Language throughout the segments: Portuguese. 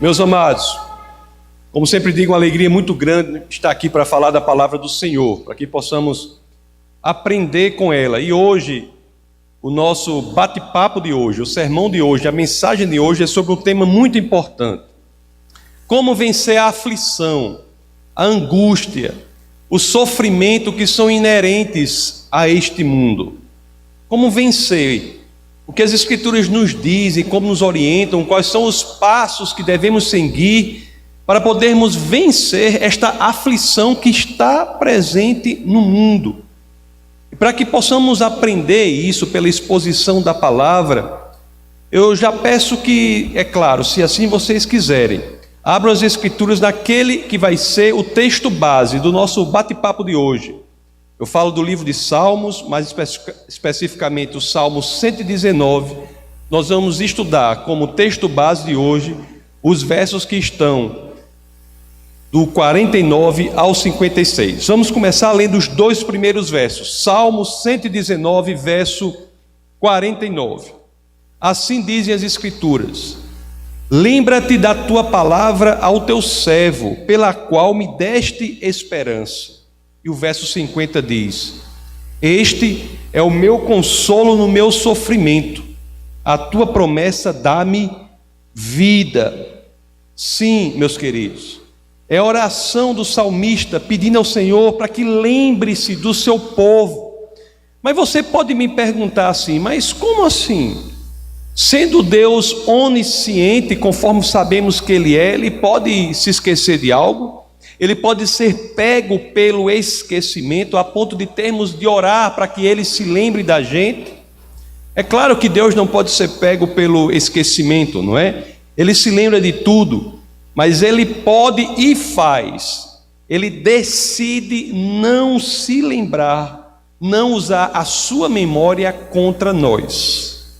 Meus amados, como sempre digo, uma alegria muito grande estar aqui para falar da palavra do Senhor, para que possamos aprender com ela. E hoje, o nosso bate-papo de hoje, o sermão de hoje, a mensagem de hoje é sobre um tema muito importante. Como vencer a aflição, a angústia, o sofrimento que são inerentes a este mundo. Como vencer? O que as Escrituras nos dizem, como nos orientam, quais são os passos que devemos seguir para podermos vencer esta aflição que está presente no mundo. E para que possamos aprender isso pela exposição da palavra, eu já peço que, é claro, se assim vocês quiserem, abram as Escrituras naquele que vai ser o texto base do nosso bate-papo de hoje. Eu falo do livro de Salmos, mais especificamente o Salmo 119. Nós vamos estudar como texto base de hoje os versos que estão do 49 ao 56. Vamos começar lendo os dois primeiros versos. Salmo 119, verso 49. Assim dizem as Escrituras: lembra-te da tua palavra ao teu servo, pela qual me deste esperança. E o verso 50 diz: este é o meu consolo no meu sofrimento, a tua promessa dá-me vida. Sim, meus queridos, é a oração do salmista pedindo ao Senhor para que lembre-se do seu povo. Mas você pode me perguntar assim: mas como assim? Sendo Deus onisciente, conforme sabemos que Ele é, Ele pode se esquecer de algo? Ele pode ser pego pelo esquecimento a ponto de termos de orar para que Ele se lembre da gente? É claro que Deus não pode ser pego pelo esquecimento, não é? Ele se lembra de tudo, mas Ele pode e faz. Ele decide não se lembrar, não usar a sua memória contra nós.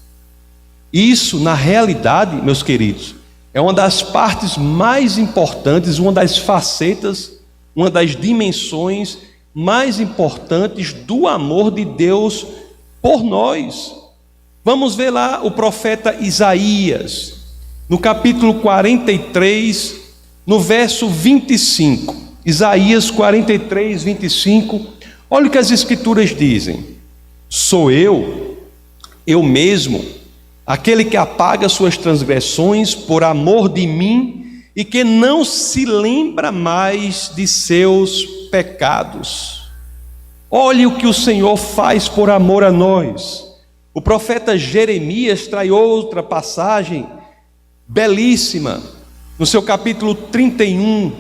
Isso, na realidade, meus queridos, é uma das partes mais importantes, uma das facetas, uma das dimensões mais importantes do amor de Deus por nós. Vamos ver lá o profeta Isaías, no capítulo 43, no verso 25. Isaías 43, 25. Olha o que as Escrituras dizem: sou eu mesmo, aquele que apaga suas transgressões por amor de mim e que não se lembra mais de seus pecados. Olhe o que o Senhor faz por amor a nós. O profeta Jeremias traz outra passagem belíssima, no seu capítulo 31,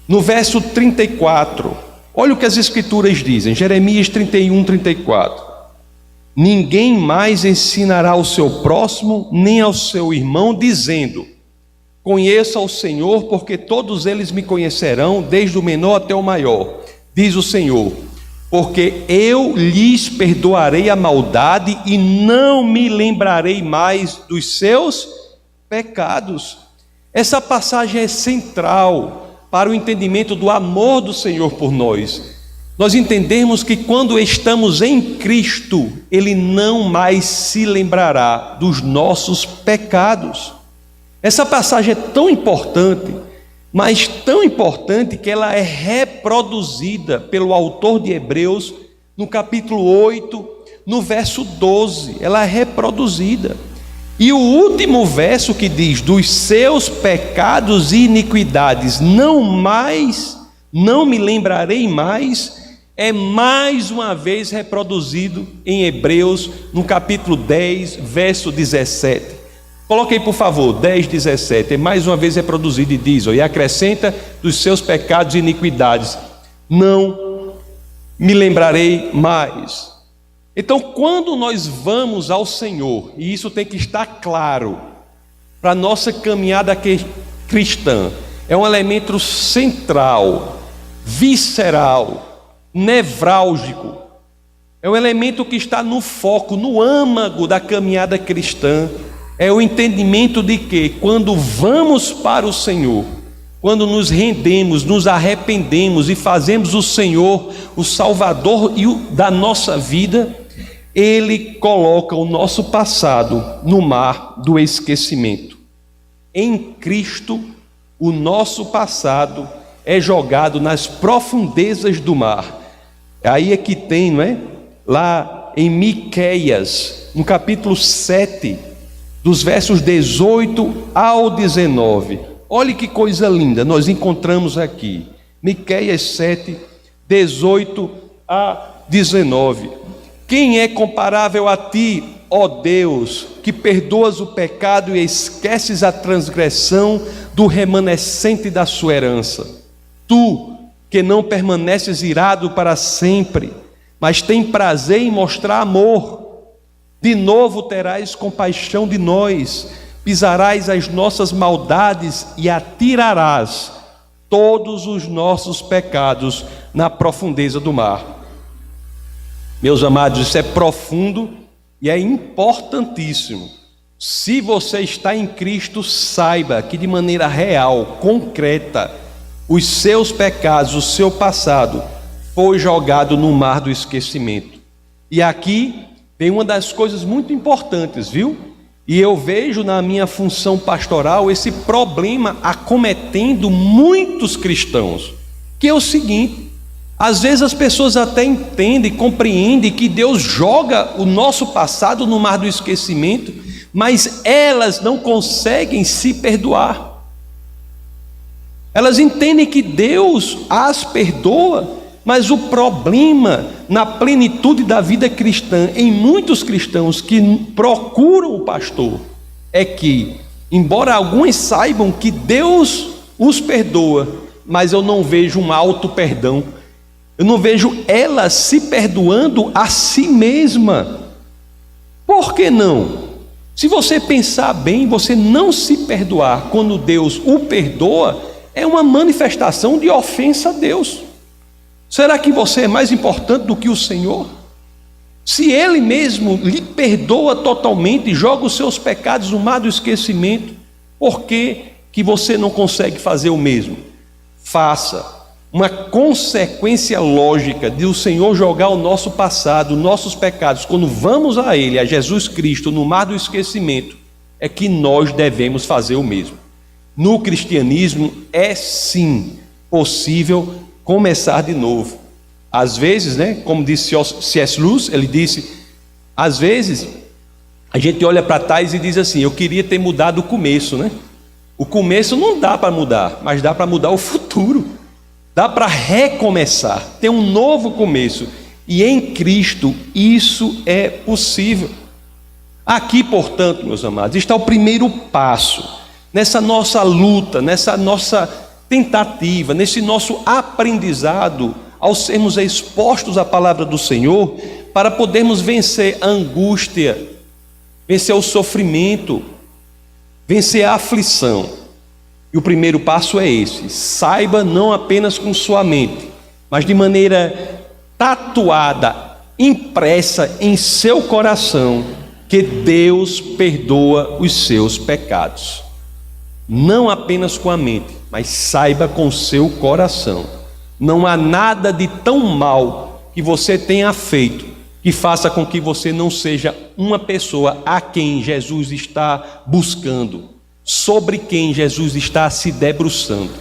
no verso 34. Olha o que as Escrituras dizem, Jeremias 31, 34. Ninguém mais ensinará ao seu próximo, nem ao seu irmão, dizendo: conheça ao Senhor, porque todos eles me conhecerão, desde o menor até o maior, diz o Senhor, porque eu lhes perdoarei a maldade e não me lembrarei mais dos seus pecados. Essa passagem é central para o entendimento do amor do Senhor por nós. Nós entendemos que quando estamos em Cristo, Ele não mais se lembrará dos nossos pecados. Essa passagem é tão importante, mas tão importante que ela é reproduzida pelo autor de Hebreus no capítulo 8, no verso 12. Ela é reproduzida. E o último verso que diz: dos seus pecados e iniquidades não me lembrarei mais, é mais uma vez reproduzido em Hebreus, no capítulo 10, verso 17. Coloque aí, por favor, 10, 17. É mais uma vez reproduzido e diz: e acrescenta dos seus pecados e iniquidades, não me lembrarei mais. Então, quando nós vamos ao Senhor, e isso tem que estar claro para a nossa caminhada cristã, é um elemento central, visceral, nevrálgico, é um elemento que está no foco, no âmago da caminhada cristã, é o entendimento de que quando vamos para o Senhor, quando nos rendemos, nos arrependemos e fazemos o Senhor o Salvador da nossa vida, Ele coloca o nosso passado no mar do esquecimento. em Cristo, o nosso passado é jogado nas profundezas do mar. Aí é que tem, não é? Lá em Miqueias, no capítulo 7, dos versos 18 ao 19. Olhe que coisa linda, nós encontramos aqui. Miqueias 7, 18 a 19. Quem é comparável a ti, ó Deus, que perdoas o pecado e esqueces a transgressão do remanescente da sua herança? Tu, que não permaneces irado para sempre, mas tem prazer em mostrar amor, de novo terás compaixão de nós, pisarás as nossas maldades e atirarás todos os nossos pecados na profundeza do mar. Meus amados, isso é profundo e é importantíssimo. Se você está em Cristo, saiba que de maneira real, concreta, os seus pecados, o seu passado, foi jogado no mar do esquecimento. E aqui vem uma das coisas muito importantes, viu? E eu vejo na minha função pastoral esse problema acometendo muitos cristãos, que é o seguinte: às vezes as pessoas até entendem, compreendem que Deus joga o nosso passado no mar do esquecimento, mas elas não conseguem se perdoar. Elas entendem que Deus as perdoa, mas o problema na plenitude da vida cristã, em muitos cristãos que procuram o pastor, é que, embora alguns saibam que Deus os perdoa, mas eu não vejo um auto perdão, eu não vejo ela se perdoando a si mesma. Por que não? Se você pensar bem, você não se perdoar quando Deus o perdoa, é uma manifestação de ofensa a Deus. Será que você é mais importante do que o Senhor? Se Ele mesmo lhe perdoa totalmente e joga os seus pecados no mar do esquecimento, por que você não consegue fazer o mesmo? Faça. Uma consequência lógica de o Senhor jogar o nosso passado, nossos pecados, quando vamos a Ele, a Jesus Cristo, no mar do esquecimento, é que nós devemos fazer o mesmo. No cristianismo é sim possível começar de novo. Às vezes, né, como disse C.S. Lewis, ele disse, às vezes a gente olha para trás e diz assim: eu queria ter mudado o começo, né? O começo não dá para mudar, mas dá para mudar o futuro. Dá para recomeçar, ter um novo começo. E em Cristo isso é possível. Aqui, portanto, meus amados, está o primeiro passo nessa nossa luta, nessa nossa tentativa, nesse nosso aprendizado, ao sermos expostos à palavra do Senhor, para podermos vencer a angústia, vencer o sofrimento, vencer a aflição. E o primeiro passo é esse: saiba não apenas com sua mente, mas de maneira tatuada, impressa em seu coração, que Deus perdoa os seus pecados. Não apenas com a mente, mas saiba com seu coração. Não há nada de tão mal que você tenha feito que faça com que você não seja uma pessoa a quem Jesus está buscando, sobre quem Jesus está se debruçando.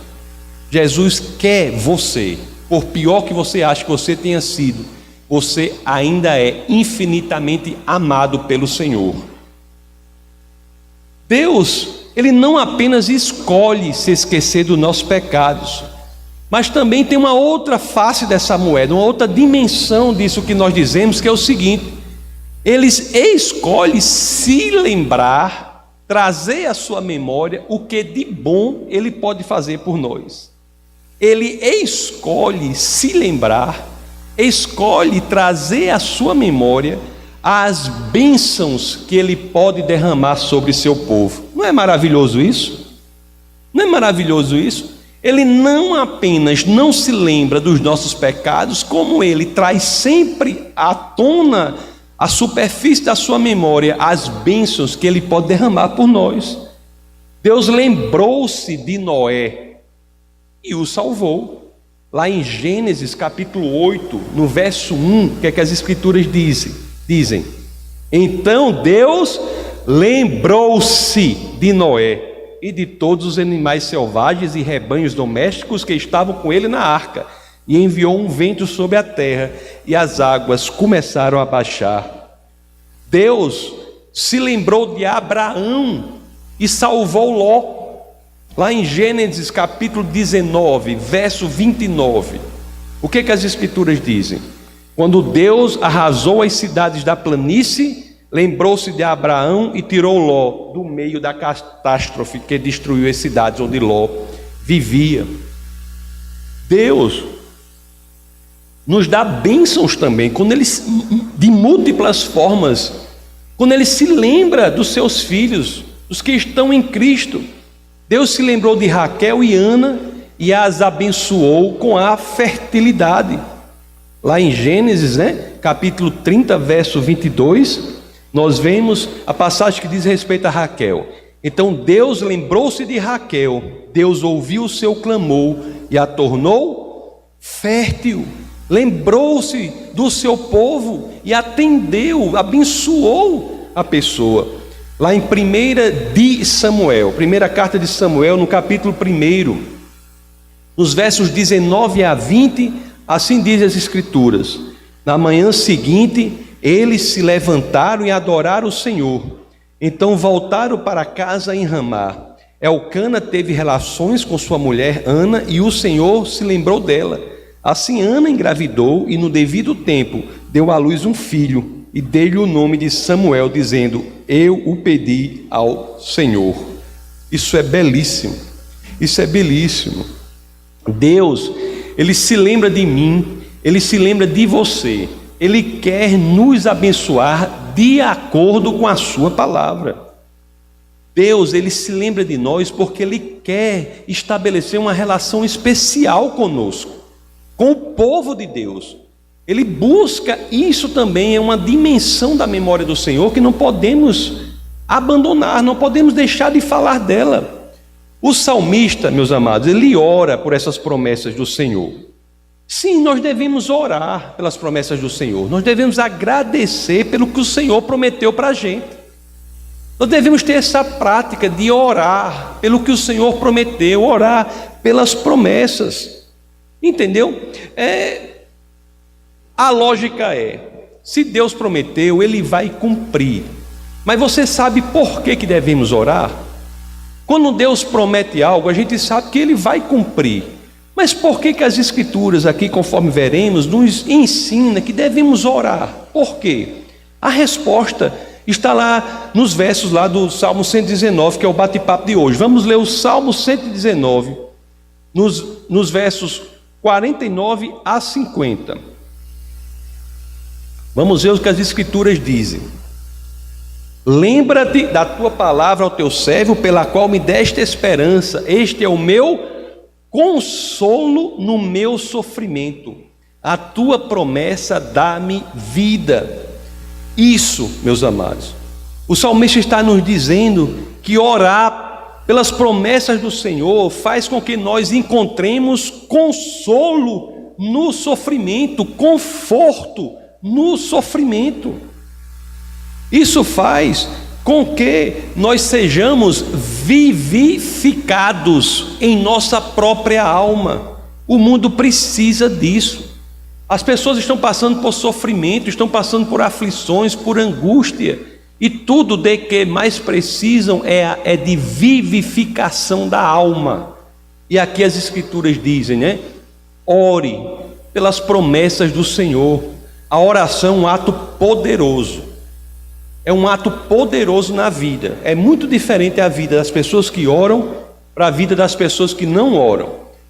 Jesus quer você, por pior que você ache que você tenha sido, você ainda é infinitamente amado pelo Senhor. Deus, Ele não apenas escolhe se esquecer dos nossos pecados, mas também tem uma outra face dessa moeda, uma outra dimensão disso que nós dizemos, que é o seguinte: Ele escolhe se lembrar, trazer à sua memória o que de bom Ele pode fazer por nós. Ele escolhe se lembrar, escolhe trazer à sua memória as bênçãos que Ele pode derramar sobre seu povo. Não é maravilhoso isso? Não é maravilhoso isso? Ele não apenas não se lembra dos nossos pecados, como Ele traz sempre à tona, à superfície da sua memória, as bênçãos que Ele pode derramar por nós. Deus lembrou-se de Noé e o salvou. Lá em Gênesis capítulo 8, no verso 1, o que é que as Escrituras dizem? Então Deus lembrou-se de Noé e de todos os animais selvagens e rebanhos domésticos que estavam com ele na arca, e enviou um vento sobre a terra, e as águas começaram a baixar. Deus se lembrou de Abraão e salvou Ló. Lá em Gênesis capítulo 19, verso 29, o que as escrituras dizem? Quando Deus arrasou as cidades da planície, lembrou-se de Abraão e tirou Ló do meio da catástrofe que destruiu as cidades onde Ló vivia. Deus nos dá bênçãos também, quando Ele, de múltiplas formas, quando Ele se lembra dos seus filhos, dos que estão em Cristo. Deus se lembrou de Raquel e Ana e as abençoou com a fertilidade. Lá em Gênesis, capítulo 30, verso 22, nós vemos a passagem que diz respeito a Raquel. Então Deus lembrou-se de Raquel, Deus ouviu o seu clamor e a tornou fértil. Lembrou-se do seu povo e atendeu, abençoou a pessoa. Lá em primeira carta de Samuel, no capítulo 1, nos versos 19 a 20, assim diz as escrituras: na manhã seguinte, eles se levantaram e adoraram o Senhor. Então voltaram para casa em Ramá. Elcana teve relações com sua mulher Ana, e o Senhor se lembrou dela. Assim Ana engravidou e no devido tempo deu à luz um filho, e deu-lhe o nome de Samuel, dizendo: eu o pedi ao Senhor. Isso é belíssimo, isso é belíssimo. Deus, Ele se lembra de mim, Ele se lembra de você, Ele quer nos abençoar de acordo com a sua palavra. Deus, Ele se lembra de nós porque Ele quer estabelecer uma relação especial conosco, com o povo de Deus. Ele busca, isso também é uma dimensão da memória do Senhor que não podemos abandonar, não podemos deixar de falar dela. O salmista, meus amados, ele ora por essas promessas do Senhor. Sim, nós devemos orar pelas promessas do Senhor, nós devemos agradecer pelo que o Senhor prometeu para a gente. Nós devemos ter essa prática de orar pelo que o Senhor prometeu, orar pelas promessas. Entendeu? A lógica é, se Deus prometeu, Ele vai cumprir. Mas você sabe por que devemos orar? Quando Deus promete algo, a gente sabe que Ele vai cumprir. Mas por que as escrituras aqui, conforme veremos, nos ensina que devemos orar? Por quê? A resposta está lá nos versos lá do Salmo 119, que é o bate-papo de hoje. Vamos ler o Salmo 119, nos versos 49 a 50. Vamos ver o que as escrituras dizem. Lembra-te da tua palavra ao teu servo, pela qual me deste esperança. Este é o meu consolo no meu sofrimento. A tua promessa dá-me vida. Isso, meus amados, o salmista está nos dizendo que orar pelas promessas do Senhor faz com que nós encontremos consolo no sofrimento, conforto no sofrimento. Isso faz com que nós sejamos vivificados em nossa própria alma. O mundo precisa disso. As pessoas estão passando por sofrimento, estão passando por aflições, por angústia, e tudo de que mais precisam é de vivificação da alma. E aqui as escrituras dizem, ore pelas promessas do Senhor. A oração é um ato poderoso. É um ato poderoso na vida. É muito diferente a vida das pessoas que oram para a vida das pessoas que não oram.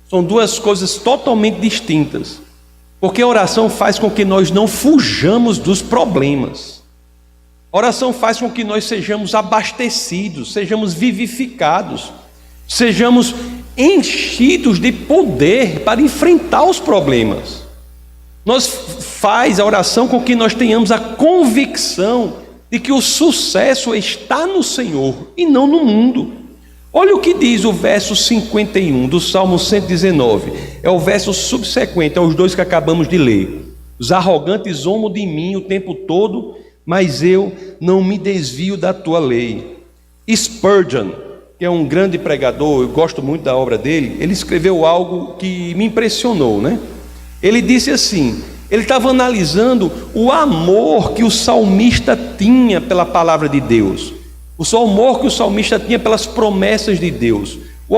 São duas coisas totalmente distintas. Porque a oração faz com que nós não fujamos dos problemas. A oração faz com que nós sejamos abastecidos, sejamos vivificados, sejamos enchidos de poder para enfrentar os problemas. Faz a oração com que nós tenhamos a convicção de que o sucesso está no Senhor e não no mundo. Olha o que diz o verso 51 do Salmo 119. É o verso subsequente aos dois que acabamos de ler. Os arrogantes zombam de mim o tempo todo, mas eu não me desvio da tua lei. Spurgeon, que é um grande pregador, eu gosto muito da obra dele, ele escreveu algo que me impressionou, né? Ele disse assim, ele estava analisando o amor que o salmista tinha pela palavra de Deus, o amor que o salmista tinha pelas promessas de Deus, o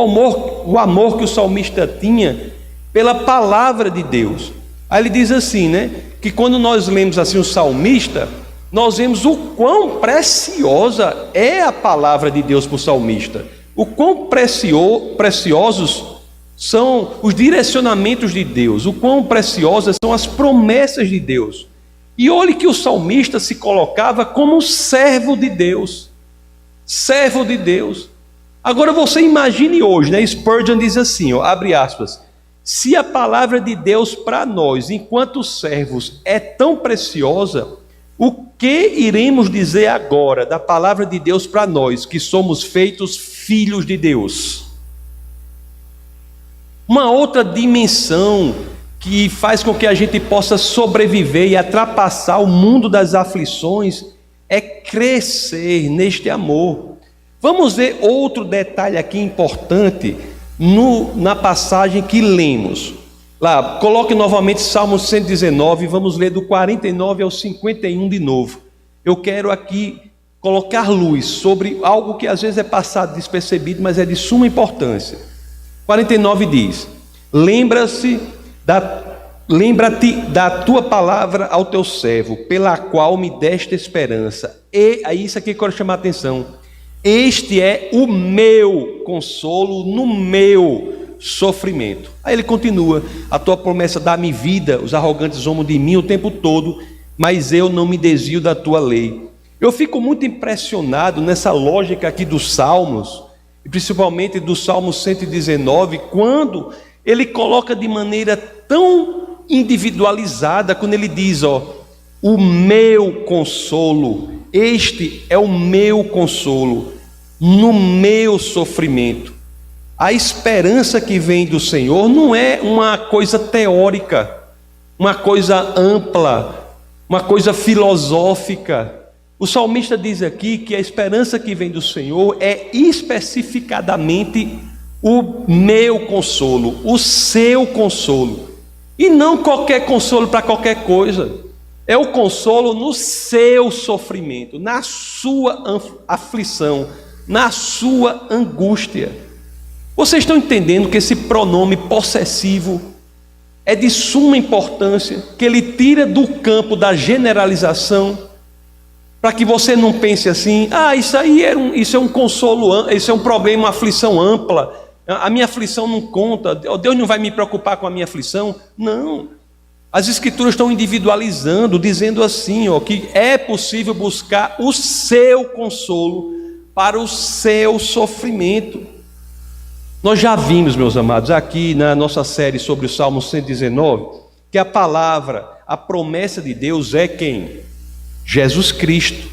amor que o salmista tinha pela palavra de Deus. Aí ele diz assim, né? Que quando nós lemos assim o salmista, nós vemos o quão preciosa é a palavra de Deus para o salmista, o quão preciosos são os direcionamentos de Deus, o quão preciosas são as promessas de Deus. E olhe que o salmista se colocava como um servo de Deus, servo de Deus. Agora você imagine hoje, né? Spurgeon diz assim, ó, abre aspas, se a palavra de Deus para nós, enquanto servos, é tão preciosa, o que iremos dizer agora da palavra de Deus para nós, que somos feitos filhos de Deus? Uma outra dimensão que faz com que a gente possa sobreviver e ultrapassar o mundo das aflições é crescer neste amor. Vamos ver outro detalhe aqui importante na passagem que lemos. Lá, coloque novamente Salmo 119, vamos ler do 49 ao 51 de novo. Eu quero aqui colocar luz sobre algo que às vezes é passado despercebido, mas é de suma importância. 49 diz, lembra-te da tua palavra ao teu servo, pela qual me deste esperança. E aí isso aqui eu quero chamar a atenção. Este é o meu consolo no meu sofrimento. Aí ele continua, a tua promessa dá-me vida, os arrogantes zombam de mim o tempo todo, mas eu não me desvio da tua lei. Eu fico muito impressionado nessa lógica aqui dos Salmos, e principalmente do Salmo 119, quando ele coloca de maneira tão individualizada, quando ele diz, ó, o meu consolo, este é o meu consolo, no meu sofrimento. A esperança que vem do Senhor não é uma coisa teórica, uma coisa ampla, uma coisa filosófica. O salmista diz aqui que a esperança que vem do Senhor é especificadamente o meu consolo, o seu consolo, e não qualquer consolo para qualquer coisa. É o consolo no seu sofrimento, na sua aflição, na sua angústia. Vocês estão entendendo que esse pronome possessivo é de suma importância, que ele tira do campo da generalização, para que você não pense assim, isso é um consolo, isso é um problema, uma aflição ampla, a minha aflição não conta, Deus não vai me preocupar com a minha aflição. Não, as escrituras estão individualizando, dizendo assim, ó, que é possível buscar o seu consolo para o seu sofrimento. Nós já vimos, meus amados, aqui na nossa série sobre o Salmo 119, que a palavra, a promessa de Deus é quem? Jesus Cristo.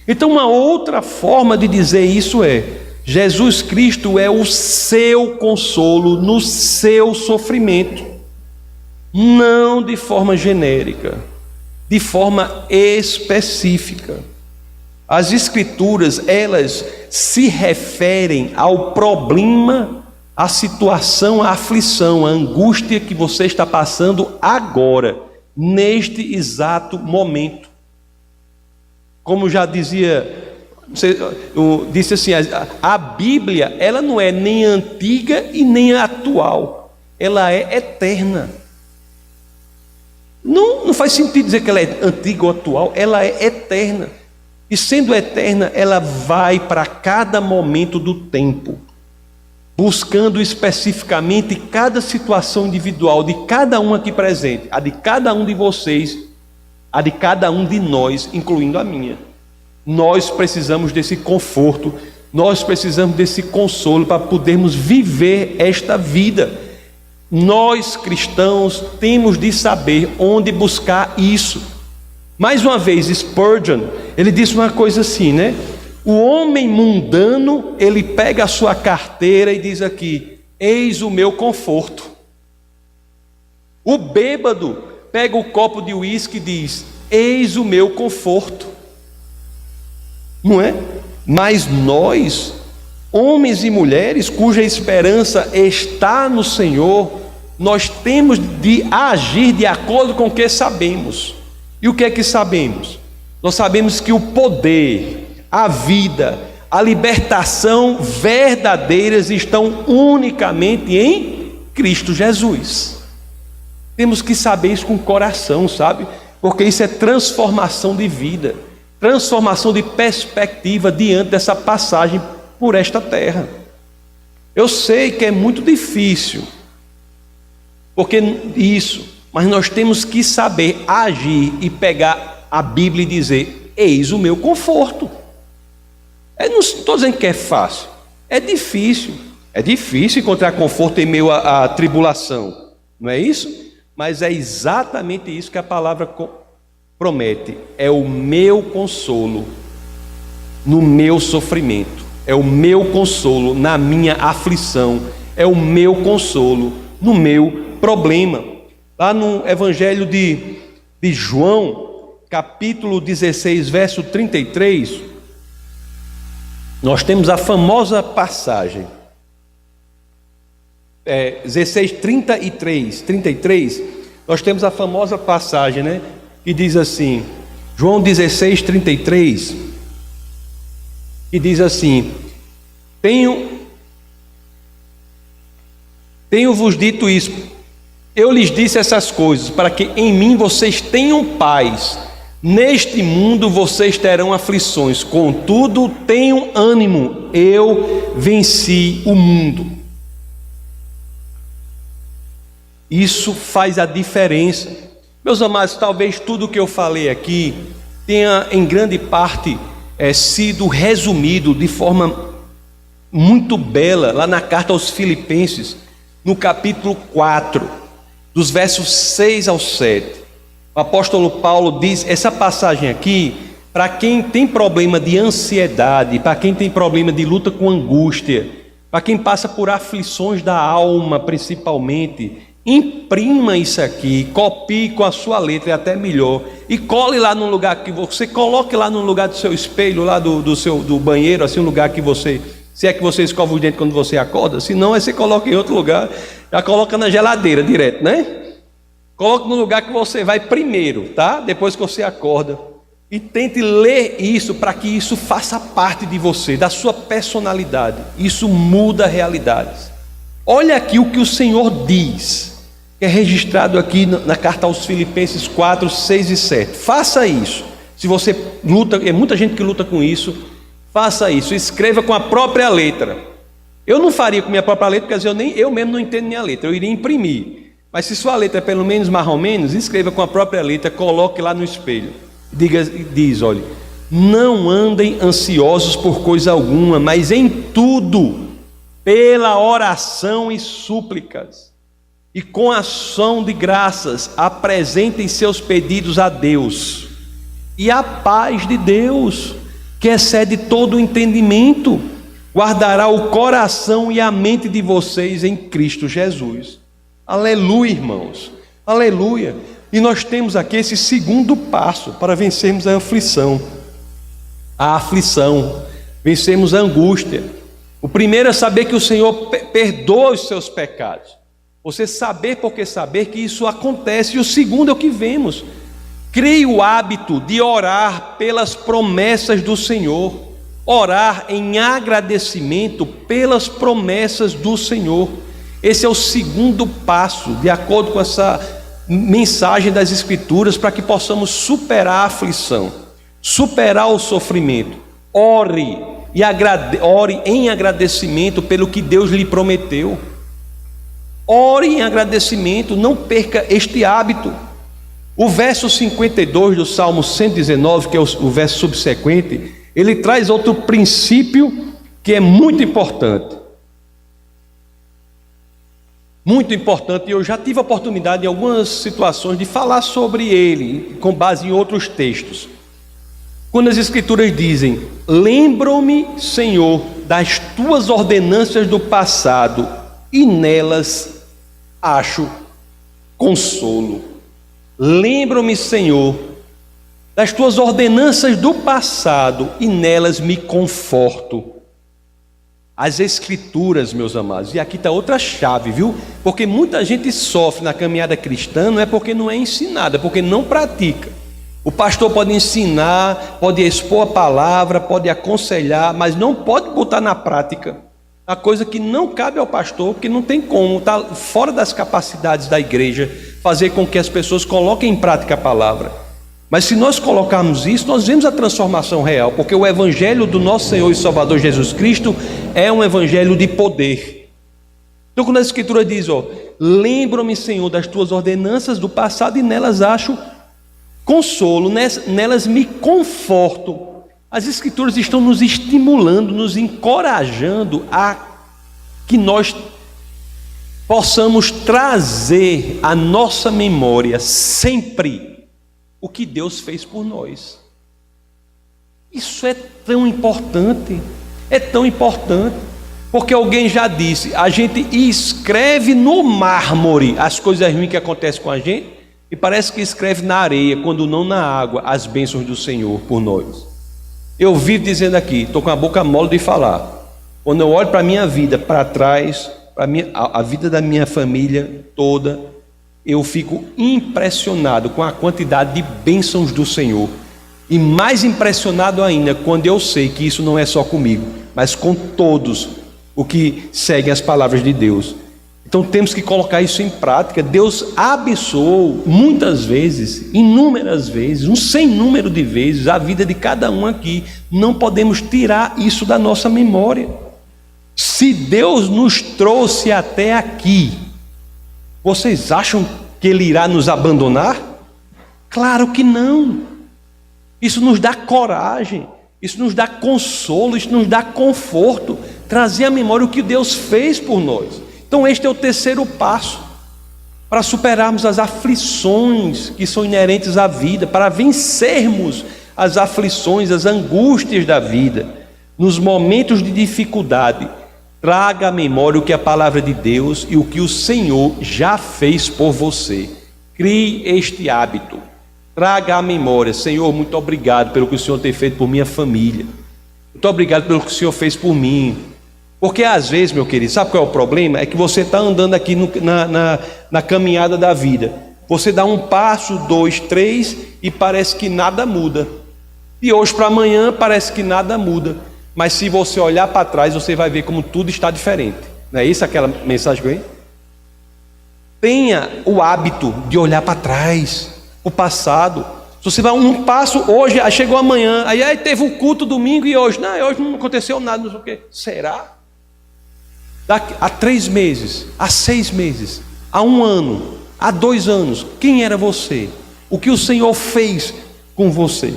Então uma outra forma de dizer isso é, Jesus Cristo é o seu consolo no seu sofrimento, não de forma genérica, de forma específica. As escrituras, elas se referem ao problema, à situação, à aflição, à angústia que você está passando agora, neste exato momento. Como já dizia, eu disse assim, a Bíblia, ela não é nem antiga e nem atual, ela é eterna. Não faz sentido dizer que ela é antiga ou atual, ela é eterna. E sendo eterna, ela vai para cada momento do tempo, buscando especificamente cada situação individual de cada um aqui presente, a de cada um de vocês, a de cada um de nós, incluindo a minha. Nós precisamos desse conforto, nós precisamos desse consolo para podermos viver esta vida. Nós cristãos temos de saber onde buscar isso. Mais uma vez, Spurgeon, ele disse uma coisa assim, né? O homem mundano, ele pega a sua carteira e diz aqui, eis o meu conforto. O bêbado pega o copo de uísque e diz, eis o meu conforto. Não é? Mas nós homens e mulheres cuja esperança está no Senhor, nós temos de agir de acordo com o que sabemos. E o que é que sabemos? Nós sabemos que o poder, a vida, a libertação verdadeiras estão unicamente em Cristo Jesus. Temos que saber isso com o coração, sabe? Porque isso é transformação de vida, transformação de perspectiva diante dessa passagem por esta terra. Eu sei que é muito difícil, porque isso, mas nós temos que saber agir e pegar a Bíblia e dizer: eis o meu conforto. Eu não estou dizendo que é fácil, é difícil encontrar conforto em meio à tribulação, não é isso? Mas é exatamente isso que a palavra promete: é o meu consolo no meu sofrimento, é o meu consolo na minha aflição, é o meu consolo no meu problema. Lá no Evangelho de João, capítulo 16, verso 33, nós temos a famosa passagem, 16, 33, nós temos a famosa passagem, né? Que diz assim, João 16, 33, que diz assim: Tenho-vos dito isso, eu lhes disse essas coisas, para que em mim vocês tenham paz. Neste mundo vocês terão aflições, contudo tenham ânimo, eu venci o mundo. Isso faz a diferença. Meus amados, talvez tudo o que eu falei aqui tenha em grande parte sido resumido de forma muito bela lá na carta aos Filipenses, no capítulo 4, dos versos 6 ao 7. O apóstolo Paulo diz, essa passagem aqui, para quem tem problema de ansiedade, para quem tem problema de luta com angústia, para quem passa por aflições da alma principalmente, imprima isso aqui, copie com a sua letra, é até melhor, e cole lá num lugar que você coloque lá no lugar do seu espelho, lá do banheiro, assim, um lugar que você, se é que você escova os dentes quando você acorda, se não, aí você coloca em outro lugar, já coloca na geladeira direto, né? Coloque no lugar que você vai primeiro, tá? Depois que você acorda, e tente ler isso para que isso faça parte de você, da sua personalidade. Isso muda realidades. Olha aqui o que o Senhor diz, que é registrado aqui na carta aos Filipenses 4, 6 e 7. Faça isso. Se você luta, é muita gente que luta com isso, faça isso. Escreva com a própria letra. Eu não faria com minha própria letra, porque eu mesmo não entendo minha letra. Eu iria imprimir. Mas se sua letra é pelo menos mais ou menos, escreva com a própria letra, coloque lá no espelho. Diz, olha: não andem ansiosos por coisa alguma, mas em tudo, pela oração e súplicas, e com ação de graças, apresentem seus pedidos a Deus, e a paz de Deus, que excede todo o entendimento, guardará o coração e a mente de vocês em Cristo Jesus. Aleluia, irmãos, aleluia. E nós temos aqui esse segundo passo para vencermos a aflição, vencermos a angústia. O primeiro é saber que o Senhor perdoa os seus pecados. Você saber porque saber que isso acontece. E o segundo é o que vemos: crie o hábito de orar pelas promessas do Senhor, orar em agradecimento pelas promessas do Senhor. Esse é o segundo passo, de acordo com essa mensagem das Escrituras, para que possamos superar a aflição, superar o sofrimento. Ore em agradecimento pelo que Deus lhe prometeu. Ore em agradecimento, não perca este hábito. O verso 52 do Salmo 119, que é o verso subsequente, ele traz outro princípio que é muito importante. Muito importante, e eu já tive a oportunidade em algumas situações de falar sobre ele, com base em outros textos. Quando as Escrituras dizem: lembro-me, Senhor, das tuas ordenanças do passado, e nelas acho consolo. Lembro-me, Senhor, das tuas ordenanças do passado, e nelas me conforto. As Escrituras, meus amados, e aqui está outra chave, viu? Porque muita gente sofre na caminhada cristã, não é porque não é ensinada, é porque não pratica. O pastor pode ensinar, pode expor a palavra, pode aconselhar, mas não pode botar na prática. A coisa que não cabe ao pastor, porque não tem como, está fora das capacidades da igreja, fazer com que as pessoas coloquem em prática a palavra. Mas se nós colocarmos isso, nós vemos a transformação real, porque o evangelho do nosso Senhor e Salvador Jesus Cristo é um evangelho de poder. Então quando a Escritura diz, lembra-me, Senhor, das tuas ordenanças do passado e nelas acho consolo, nelas me conforto. As Escrituras estão nos estimulando, nos encorajando a que nós possamos trazer à nossa memória sempre o que Deus fez por nós. Isso é tão importante, porque alguém já disse, a gente escreve no mármore as coisas ruins que acontecem com a gente, e parece que escreve na areia, quando não na água, as bênçãos do Senhor por nós. Eu vivo dizendo aqui, estou com a boca mole de falar, quando eu olho para a minha vida, para trás, a vida da minha família toda, eu fico impressionado com a quantidade de bênçãos do Senhor, e mais impressionado ainda quando eu sei que isso não é só comigo, mas com todos o que seguem as palavras de Deus. Então temos que colocar isso em prática. Deus abençoou muitas vezes, inúmeras vezes, um sem número de vezes, a vida de cada um aqui. Não podemos tirar isso da nossa memória. Se Deus nos trouxe até aqui, vocês acham que Ele irá nos abandonar? Claro que não. Isso nos dá coragem, isso nos dá consolo, isso nos dá conforto, trazer à memória o que Deus fez por nós. Então este é o terceiro passo, para superarmos as aflições que são inerentes à vida, para vencermos as aflições, as angústias da vida. Nos momentos de dificuldade, traga à memória o que é a palavra de Deus e o que o Senhor já fez por você. Crie este hábito. Traga à memória, Senhor, muito obrigado pelo que o Senhor tem feito por minha família. Muito obrigado pelo que o Senhor fez por mim. Porque às vezes, meu querido, sabe qual é o problema? É que você está andando aqui na caminhada da vida. Você dá um passo, 2, 3 e parece que nada muda. De hoje para amanhã parece que nada muda. Mas se você olhar para trás, você vai ver como tudo está diferente. Não é isso aquela mensagem que eu... Tenha o hábito de olhar para trás, o passado. Se você vai um passo hoje, aí chegou amanhã, aí teve um culto domingo e hoje não aconteceu nada, não sei o quê. Será? Há 3 meses, há 6 meses, há 1 ano, há 2 anos, quem era você? O que o Senhor fez com você?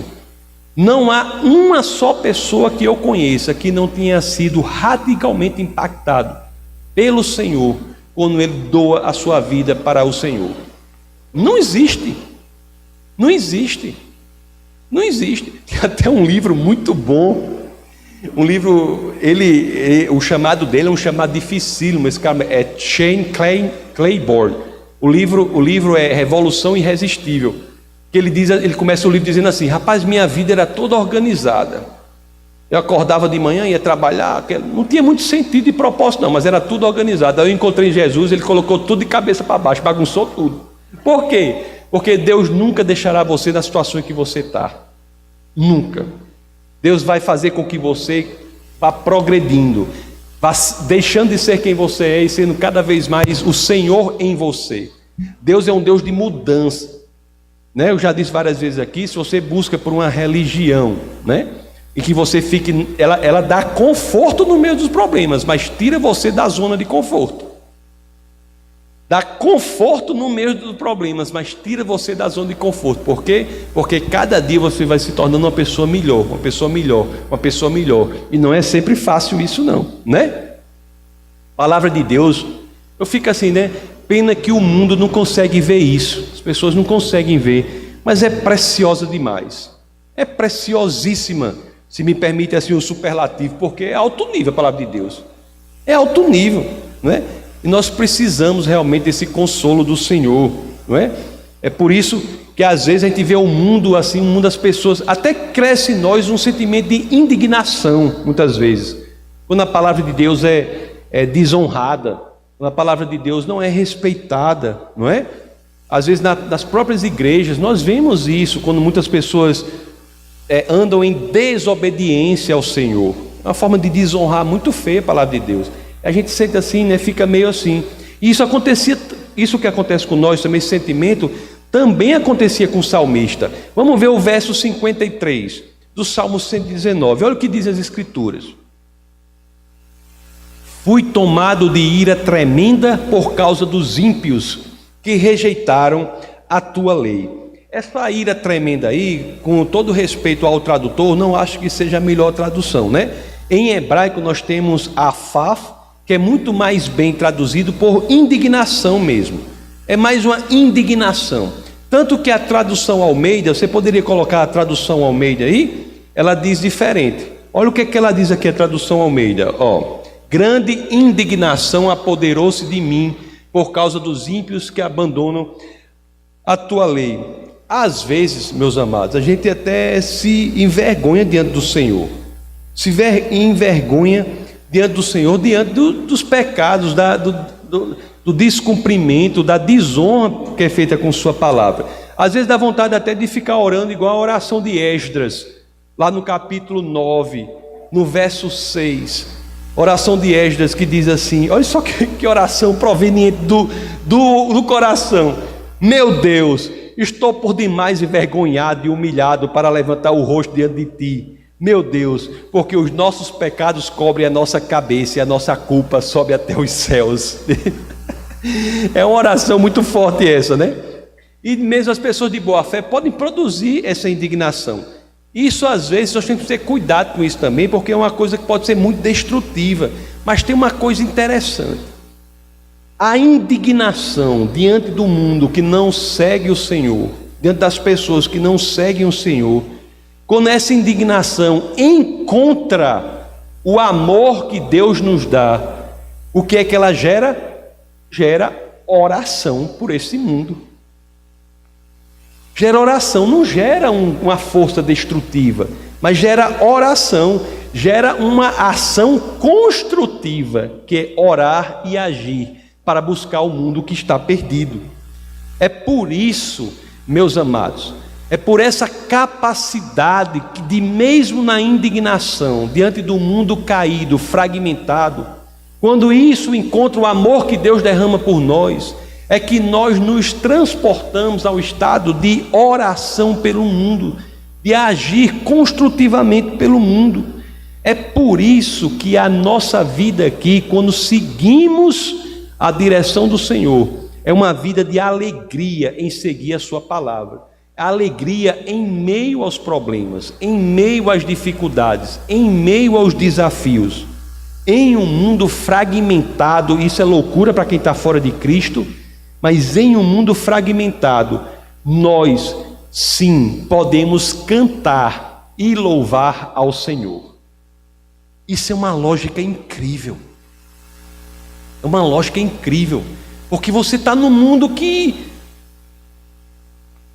Não há uma só pessoa que eu conheça que não tenha sido radicalmente impactado pelo Senhor quando ele doa a sua vida para o Senhor. Não existe. Não existe. Não existe. Tem até um livro muito bom. Um livro, o chamado dele é um chamado dificílimo. Esse cara é Shane Claiborne. O livro é Revolução Irresistível. Que ele começa o livro dizendo assim: rapaz, minha vida era toda organizada. Eu acordava de manhã, ia trabalhar, não tinha muito sentido e propósito não, mas era tudo organizado. Aí eu encontrei Jesus, ele colocou tudo de cabeça para baixo, bagunçou tudo. Por quê? Porque Deus nunca deixará você na situação em que você está. Nunca. Deus vai fazer com que você vá progredindo, vá deixando de ser quem você é e sendo cada vez mais o Senhor em você. Deus é um Deus de mudança, né? Eu já disse várias vezes aqui, se você busca por uma religião, né? E que você fique, ela dá conforto no meio dos problemas, mas tira você da zona de conforto. Dá conforto no meio dos problemas, mas tira você da zona de conforto. Por quê? Porque cada dia você vai se tornando uma pessoa melhor, uma pessoa melhor, uma pessoa melhor. E não é sempre fácil isso não, né? Palavra de Deus, eu fico assim, né? Pena que o mundo não consegue ver isso. As pessoas não conseguem ver, mas é preciosa demais. É preciosíssima, se me permite assim um superlativo, porque é alto nível a palavra de Deus. É alto nível, não é? E nós precisamos realmente desse consolo do Senhor, não é? É por isso que às vezes a gente vê o mundo assim, o mundo das pessoas, até cresce em nós um sentimento de indignação, muitas vezes. quando a palavra de Deus é desonrada, quando a palavra de Deus não é respeitada, não é? Às vezes nas próprias igrejas nós vemos isso, quando muitas pessoas andam em desobediência ao Senhor. É uma forma de desonrar muito feia a palavra de Deus. A gente sente assim, né? Fica meio assim. E isso que acontece com nós também, esse sentimento, também acontecia com o salmista. Vamos ver o verso 53 do Salmo 119. Olha o que diz as Escrituras. Fui tomado de ira tremenda por causa dos ímpios que rejeitaram a tua lei. Essa ira tremenda aí, com todo respeito ao tradutor, não acho que seja a melhor tradução, né? Em hebraico nós temos afaf, que é muito mais bem traduzido por indignação mesmo. É mais uma indignação. Tanto que a tradução Almeida, você poderia colocar a tradução Almeida aí? Ela diz diferente. Olha o que ela diz aqui, a tradução Almeida. Grande indignação apoderou-se de mim por causa dos ímpios que abandonam a tua lei. Às vezes, meus amados, a gente até se envergonha diante do Senhor. Se envergonha diante do Senhor, diante dos pecados, do descumprimento, da desonra que é feita com sua palavra. Às vezes dá vontade até de ficar orando igual a oração de Esdras, lá no capítulo 9, no verso 6. Oração de Esdras que diz assim, olha só que oração proveniente do coração. Meu Deus, estou por demais envergonhado e humilhado para levantar o rosto diante de ti. Meu Deus, porque os nossos pecados cobrem a nossa cabeça e a nossa culpa sobe até os céus. É uma oração muito forte essa, né? E mesmo as pessoas de boa fé podem produzir essa indignação. Isso às vezes nós temos que ter cuidado com isso também, porque é uma coisa que pode ser muito destrutiva. Mas tem uma coisa interessante. A indignação diante do mundo que não segue o Senhor, diante das pessoas que não seguem o Senhor, quando essa indignação encontra o amor que Deus nos dá, o que é que ela gera? Gera oração por esse mundo. Gera oração, não gera uma força destrutiva, mas gera oração, gera uma ação construtiva, que é orar e agir para buscar o mundo que está perdido. É por isso, meus amados, é por essa capacidade de mesmo na indignação, diante do mundo caído, fragmentado, quando isso encontra o amor que Deus derrama por nós, é que nós nos transportamos ao estado de oração pelo mundo, de agir construtivamente pelo mundo. É por isso que a nossa vida aqui, quando seguimos a direção do Senhor, é uma vida de alegria em seguir a sua palavra. Alegria em meio aos problemas, em meio às dificuldades, em meio aos desafios. Em um mundo fragmentado, isso é loucura para quem está fora de Cristo, mas em um mundo fragmentado, nós sim podemos cantar e louvar ao Senhor. Isso é uma lógica incrível. É uma lógica incrível, porque você está num mundo que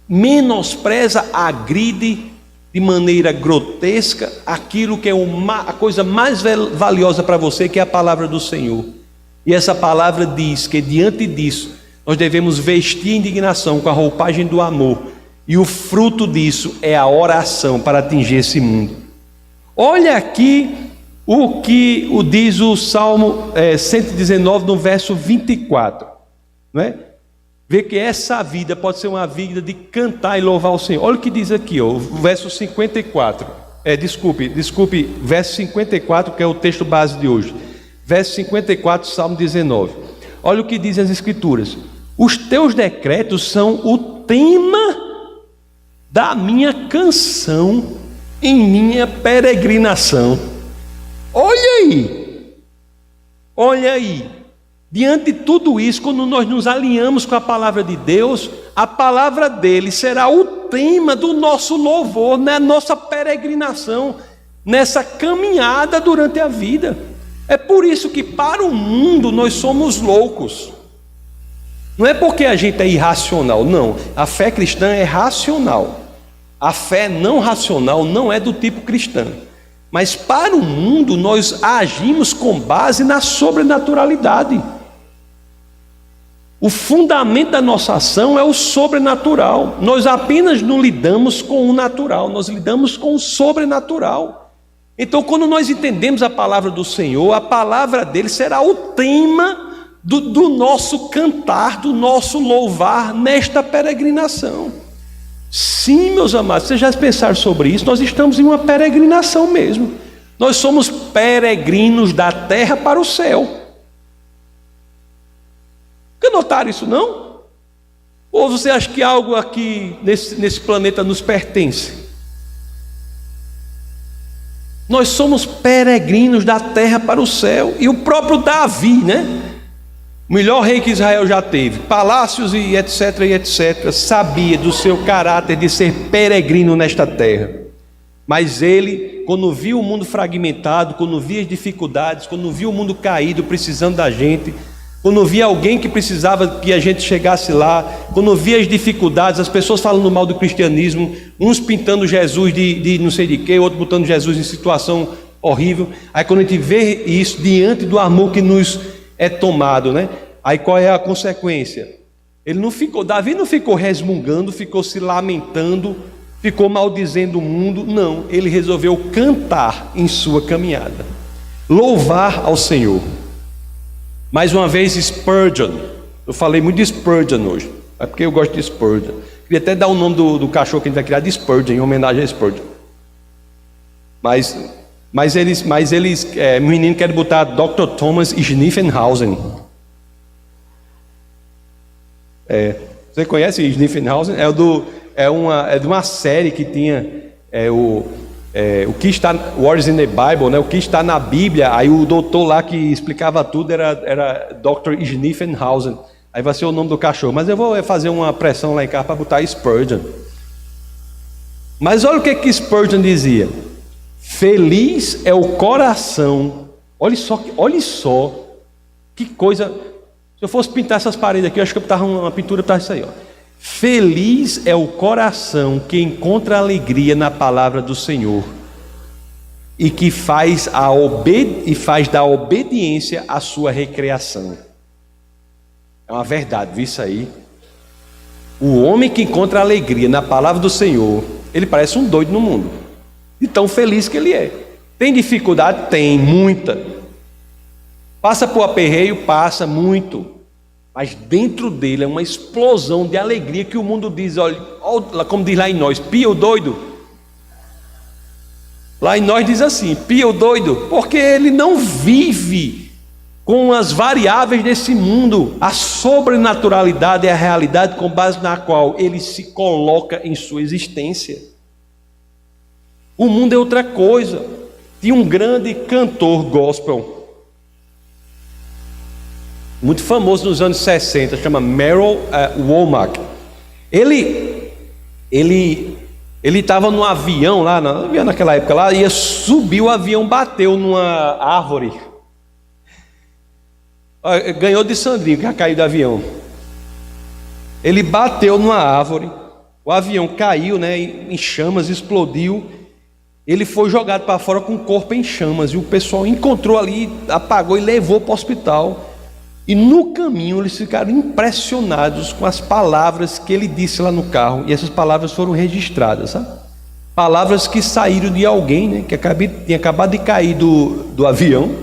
menospreza, agride de maneira grotesca aquilo que é a coisa mais valiosa para você, que é a palavra do Senhor. E essa palavra diz que diante disso nós devemos vestir a indignação com a roupagem do amor, e o fruto disso é a oração para atingir esse mundo. Olha aqui o que diz o Salmo 119 no verso 24, não é? Vê que essa vida pode ser uma vida de cantar e louvar o Senhor. Olha o que diz aqui, o verso 54. Desculpe, verso 54, que é o texto base de hoje. Verso 54, Salmo 19. Olha o que dizem as Escrituras. Os teus decretos são o tema da minha canção em minha peregrinação. Olha aí. Diante de tudo isso, quando nós nos alinhamos com a palavra de Deus, a palavra dele será o tema do nosso louvor, na nossa peregrinação, nessa caminhada durante a vida. É por isso que para o mundo nós somos loucos. Não é porque a gente é irracional, não. A fé cristã é racional. A fé não racional não é do tipo cristã. Mas para o mundo nós agimos com base na sobrenaturalidade. O fundamento da nossa ação é o sobrenatural. Nós apenas não lidamos com o natural, nós lidamos com o sobrenatural. Então, quando nós entendemos a palavra do Senhor, a palavra dele será o tema do nosso cantar, do nosso louvar nesta peregrinação. Sim, meus amados, vocês já pensaram sobre isso? Nós estamos em uma peregrinação mesmo. Nós somos peregrinos da terra para o céu. Nunca notaram isso, não? Ou você acha que algo aqui nesse planeta nos pertence? Nós somos peregrinos da terra para o céu. E o próprio Davi, né? O melhor rei que Israel já teve, palácios e etc, sabia do seu caráter de ser peregrino nesta terra. Mas ele, quando viu o mundo fragmentado, quando via as dificuldades, quando via o mundo caído, precisando da gente, quando via alguém que precisava que a gente chegasse lá, quando via as dificuldades, as pessoas falando mal do cristianismo, uns pintando Jesus de não sei de quê, outros botando Jesus em situação horrível. Aí quando a gente vê isso diante do amor que nos é tomado, né? Aí qual é a consequência? Davi não ficou resmungando, ficou se lamentando, ficou maldizendo o mundo, não. Ele resolveu cantar em sua caminhada, louvar ao Senhor. Mais uma vez, Spurgeon. Eu falei muito de Spurgeon hoje, é porque eu gosto de Spurgeon. Queria até dar o nome do cachorro que a gente vai criar de Spurgeon, em homenagem a Spurgeon. Mas eles o menino quer botar Dr. Thomas Schniffenhausen. Você conhece Schniffenhausen? É de uma série que tinha o que está What is in the Bible, né? O que está na Bíblia. Aí o doutor lá que explicava tudo era Dr. Schniffenhausen. Aí vai ser o nome do cachorro. Mas eu vou fazer uma pressão lá em casa para botar Spurgeon. Mas olha o que Spurgeon dizia. Feliz é o coração. Olha só que coisa. Se eu fosse pintar essas paredes aqui, eu acho que eu botava uma pintura para isso aí, ó. Feliz é o coração que encontra alegria na palavra do Senhor e que faz da obediência a sua recreação. É uma verdade, viu isso aí? O homem que encontra alegria na palavra do Senhor, ele parece um doido no mundo. E tão feliz que ele é. Tem dificuldade? Tem, muita. Passa por aperreio? Passa, muito. Mas dentro dele é uma explosão de alegria que o mundo diz, olha, como diz lá em nós, pia o doido. Lá em nós diz assim, pia o doido, porque ele não vive com as variáveis desse mundo. A sobrenaturalidade é a realidade com base na qual ele se coloca em sua existência. O mundo é outra coisa. Tinha um grande cantor gospel, muito famoso nos anos 60, chama Merrill Womack. Ele estava num avião lá, naquela época lá, ia subir, o avião bateu numa árvore. Ganhou de Sandrinho, que já caiu do avião. Ele bateu numa árvore, o avião caiu, né, em chamas, explodiu. Ele foi jogado para fora com o corpo em chamas, e o pessoal encontrou ali, apagou e levou para o hospital. E no caminho eles ficaram impressionados com as palavras que ele disse lá no carro. E essas palavras foram registradas, sabe? Palavras que saíram de alguém, né, que tinha acabado de cair do avião.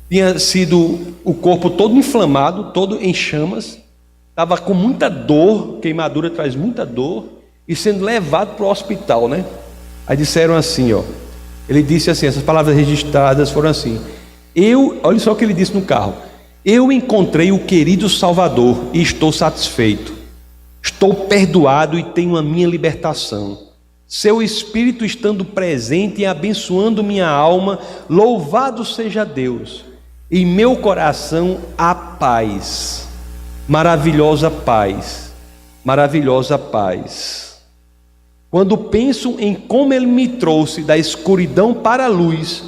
Tinha sido o corpo todo inflamado, todo em chamas. Estava com muita dor, queimadura traz muita dor. E sendo levado para o hospital, né? Aí disseram assim, ó. Ele disse assim, essas palavras registradas foram assim. Olha só o que ele disse no carro. Eu encontrei o querido Salvador e estou satisfeito. Estou perdoado e tenho a minha libertação. Seu Espírito estando presente e abençoando minha alma, louvado seja Deus. Em meu coração há paz, maravilhosa paz, maravilhosa paz. Quando penso em como Ele me trouxe da escuridão para a luz,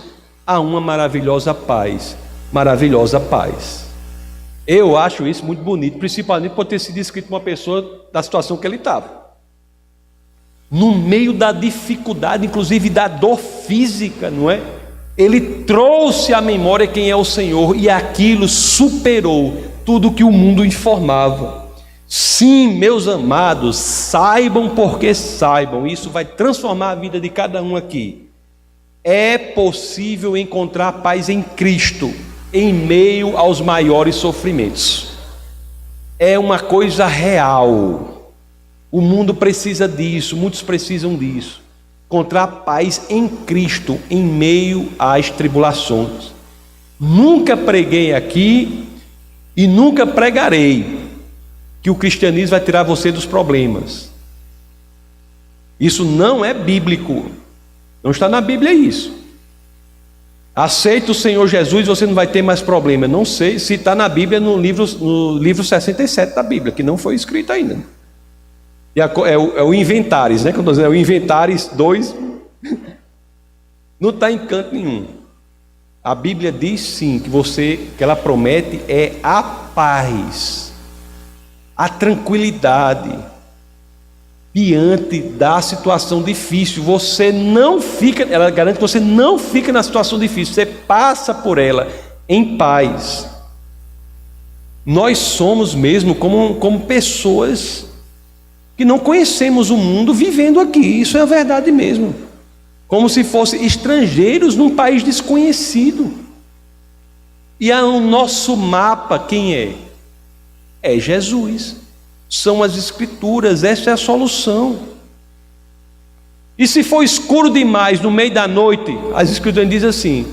há uma maravilhosa paz, maravilhosa paz. Eu acho isso muito bonito, principalmente por ter sido escrito uma pessoa da situação que ele estava. no meio da dificuldade, inclusive da dor física, não é? Ele trouxe à memória quem é o Senhor, e aquilo superou tudo que o mundo informava. Sim, meus amados, saibam porque saibam, isso vai transformar a vida de cada um aqui. É possível encontrar paz em Cristo, em meio aos maiores sofrimentos. É uma coisa real. O mundo precisa disso, muitos precisam disso. Encontrar paz em Cristo, em meio às tribulações. Nunca preguei aqui e nunca pregarei que o cristianismo vai tirar você dos problemas. Isso não é bíblico. Não está na Bíblia isso. Aceita o Senhor Jesus, você não vai ter mais problema. Não sei se está na Bíblia, no livro 67 da Bíblia, que não foi escrito ainda. É o Inventares, né? Quando eu é o Inventares 2, não está em canto nenhum. A Bíblia diz sim que ela promete é a paz, a tranquilidade diante da situação difícil. Você não fica, ela garante que você não fica na situação difícil, você passa por ela em paz. Nós somos mesmo como pessoas que não conhecemos o mundo vivendo aqui, isso é a verdade mesmo, como se fossem estrangeiros num país desconhecido. E o nosso mapa, quem é? É Jesus, são as Escrituras, essa é a solução. E se for escuro demais no meio da noite, as Escrituras dizem assim: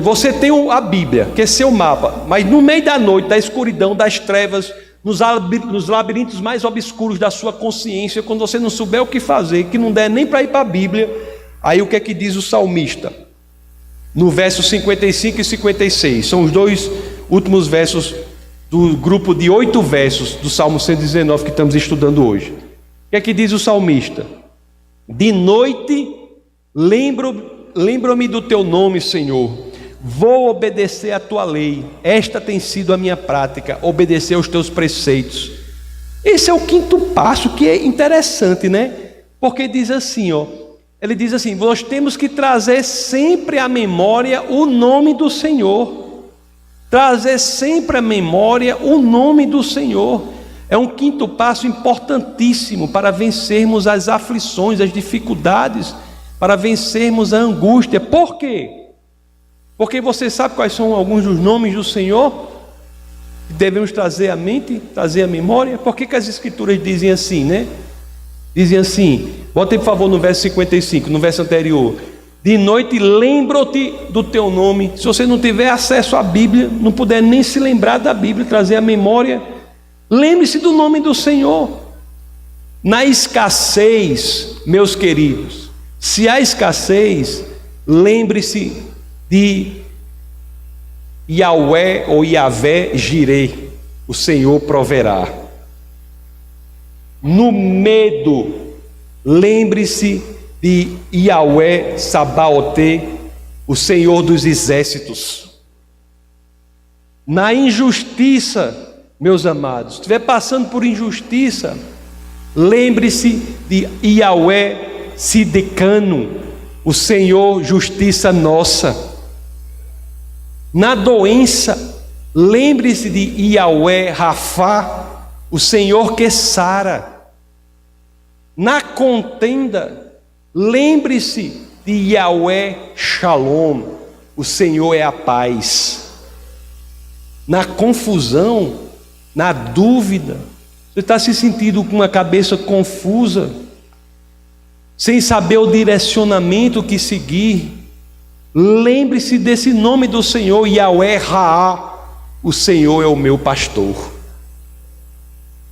você tem a Bíblia, que é seu mapa, mas no meio da noite, da escuridão, das trevas, nos labirintos mais obscuros da sua consciência, quando você não souber o que fazer, que não der nem para ir para a Bíblia, aí o que é que diz o salmista? No verso 55 e 56, são os dois últimos versos do grupo de 8 versos do Salmo 119 que estamos estudando hoje. O que é que diz o salmista? De noite lembro-me do teu nome, Senhor, vou obedecer à tua lei, esta tem sido a minha prática, obedecer aos teus preceitos. Esse é o quinto passo, que é interessante, né? Porque diz assim, ele diz assim: nós temos que trazer sempre à memória o nome do Senhor. Trazer sempre à memória o nome do Senhor. É um quinto passo importantíssimo para vencermos as aflições, as dificuldades, para vencermos a angústia. Por quê? Porque você sabe quais são alguns dos nomes do Senhor que devemos trazer à mente, trazer à memória? Por que as Escrituras dizem assim, né? Dizem assim, bota aí por favor no verso 55, no verso anterior: de noite lembro-te do teu nome. Se você não tiver acesso à Bíblia, não puder nem se lembrar da Bíblia, trazer à memória, lembre-se do nome do Senhor. Na escassez, meus queridos, se há escassez, lembre-se de Yahweh ou Yahvé Jireh, o Senhor proverá. No medo, lembre-se de Yahweh Sabaote, o Senhor dos exércitos. Na injustiça, meus amados, se estiver passando por injustiça, lembre-se de Yahweh Sidecano, o Senhor justiça nossa. Na doença, lembre-se de Yahweh Rafá, o Senhor que sara. Na contenda, lembre-se de Yahweh Shalom, o Senhor é a paz. Na confusão, na dúvida, você está se sentindo com uma cabeça confusa, sem saber o direcionamento que seguir, lembre-se desse nome do Senhor, Yahweh Raá, o Senhor é o meu pastor.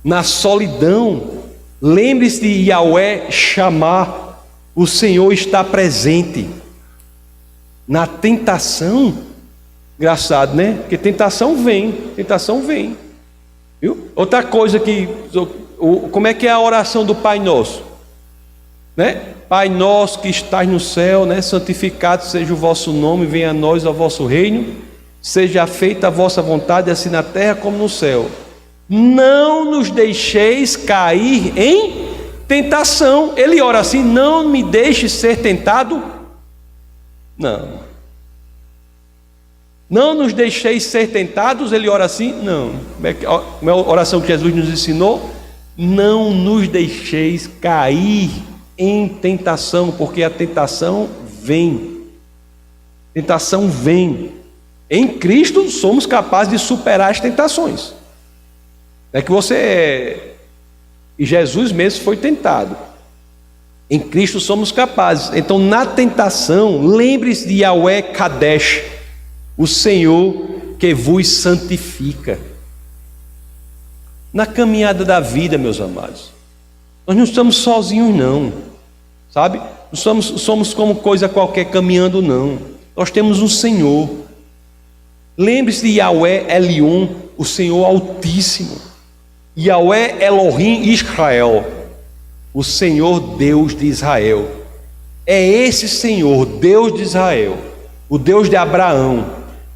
Na solidão, lembre-se de Yahweh Chamá, o Senhor está presente. Na tentação, engraçado, né? Porque tentação vem. Viu? Outra coisa como é que é a oração do Pai Nosso? Né? Pai nosso que estás no céu, né? Santificado seja o vosso nome, venha a nós o vosso reino, seja feita a vossa vontade, assim na terra como no céu. Não nos deixeis cair em Tentação, ele ora assim: não me deixe ser tentado. Não. Não nos deixeis ser tentados, ele ora assim? Não. Como é a oração que Jesus nos ensinou? Não nos deixeis cair em tentação, porque a tentação vem. Tentação vem. Em Cristo somos capazes de superar as tentações. É que e Jesus mesmo foi tentado. Em Cristo somos capazes. Então, na tentação, lembre-se de Yahweh Kadesh, o Senhor que vos santifica. Na caminhada da vida, meus amados, nós não estamos sozinhos não, sabe? Não somos como coisa qualquer caminhando não. Nós temos um Senhor. Lembre-se de Yahweh Elion, o Senhor Altíssimo. Yahweh Elohim Israel, o Senhor Deus de Israel. É esse Senhor, Deus de Israel, o Deus de Abraão,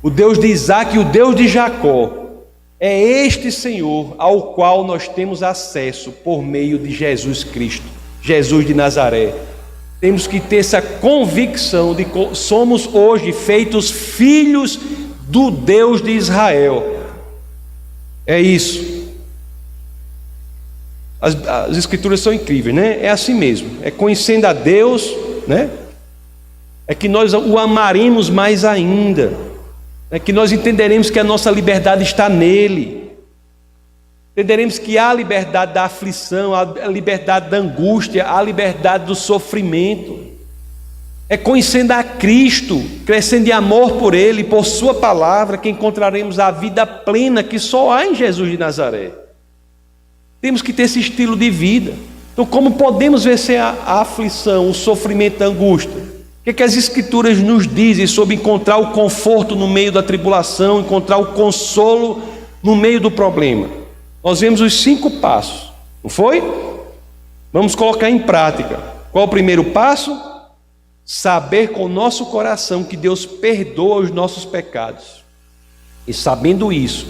o Deus de Isaac e o Deus de Jacó. É este Senhor ao qual nós temos acesso por meio de Jesus Cristo, Jesus de Nazaré. Temos que ter essa convicção de que somos hoje feitos filhos do Deus de Israel. É isso. As escrituras são incríveis, né? É assim mesmo. É conhecendo a Deus, né? É que nós o amaremos mais ainda. É que nós entenderemos que a nossa liberdade está nele. Entenderemos que há a liberdade da aflição, a liberdade da angústia, a liberdade do sofrimento. É conhecendo a Cristo, crescendo em amor por Ele, por Sua palavra, que encontraremos a vida plena que só há em Jesus de Nazaré. Temos que ter esse estilo de vida. Então, como podemos vencer a aflição, o sofrimento, a angústia? O que as Escrituras nos dizem sobre encontrar o conforto no meio da tribulação, encontrar o consolo no meio do problema? Nós vemos os 5 passos, não foi? Vamos colocar em prática. Qual o primeiro passo? Saber com o nosso coração que Deus perdoa os nossos pecados. E sabendo isso,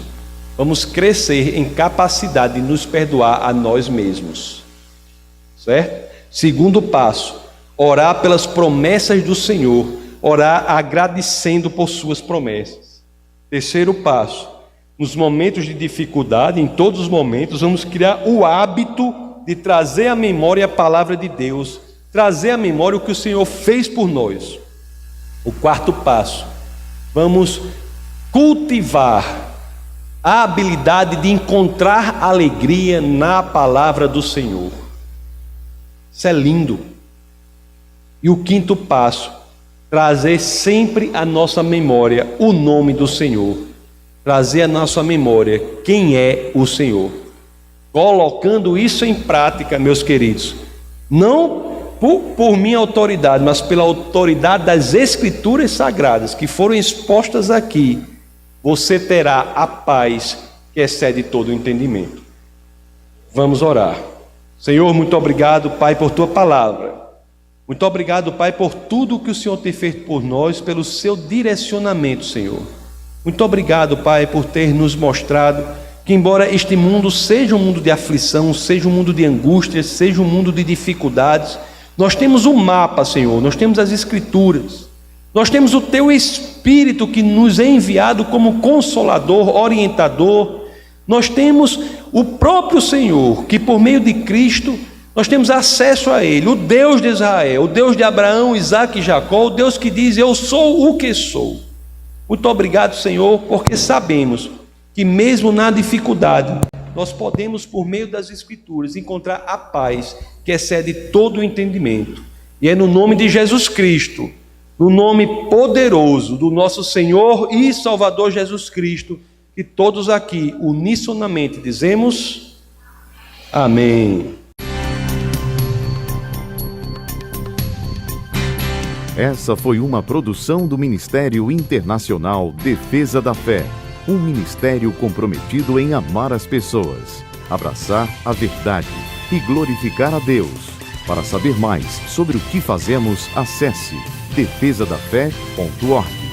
vamos crescer em capacidade de nos perdoar a nós mesmos. Certo? Segundo passo, orar pelas promessas do Senhor, orar agradecendo por suas promessas. Terceiro passo, nos momentos de dificuldade, em todos os momentos, vamos criar o hábito de trazer à memória a palavra de Deus, trazer à memória o que o Senhor fez por nós. O quarto passo, vamos cultivar a habilidade de encontrar alegria na palavra do Senhor. Isso é lindo. E o quinto passo, trazer sempre à nossa memória o nome do Senhor. Trazer à nossa memória quem é o Senhor. Colocando isso em prática, meus queridos, não por minha autoridade, mas pela autoridade das Escrituras Sagradas que foram expostas aqui, você terá a paz que excede todo o entendimento. Vamos orar. Senhor, muito obrigado, Pai, por Tua palavra. Muito obrigado, Pai, por tudo que o Senhor tem feito por nós, pelo Seu direcionamento, Senhor. Muito obrigado, Pai, por ter nos mostrado que, embora este mundo seja um mundo de aflição, seja um mundo de angústia, seja um mundo de dificuldades, nós temos um mapa, Senhor, nós temos as Escrituras. Nós temos o Teu Espírito que nos é enviado como consolador, orientador. Nós temos o próprio Senhor, que por meio de Cristo, nós temos acesso a Ele, o Deus de Israel, o Deus de Abraão, Isaac e Jacó, o Deus que diz, eu sou o que sou. Muito obrigado, Senhor, porque sabemos que mesmo na dificuldade, nós podemos, por meio das Escrituras, encontrar a paz que excede todo o entendimento. E é no nome de Jesus Cristo, no nome poderoso do nosso Senhor e Salvador Jesus Cristo, que todos aqui unissonamente dizemos amém. Essa foi uma produção do Ministério Internacional Defesa da Fé, um ministério comprometido em amar as pessoas, abraçar a verdade e glorificar a Deus. Para saber mais sobre o que fazemos, acesse defesadafé.org.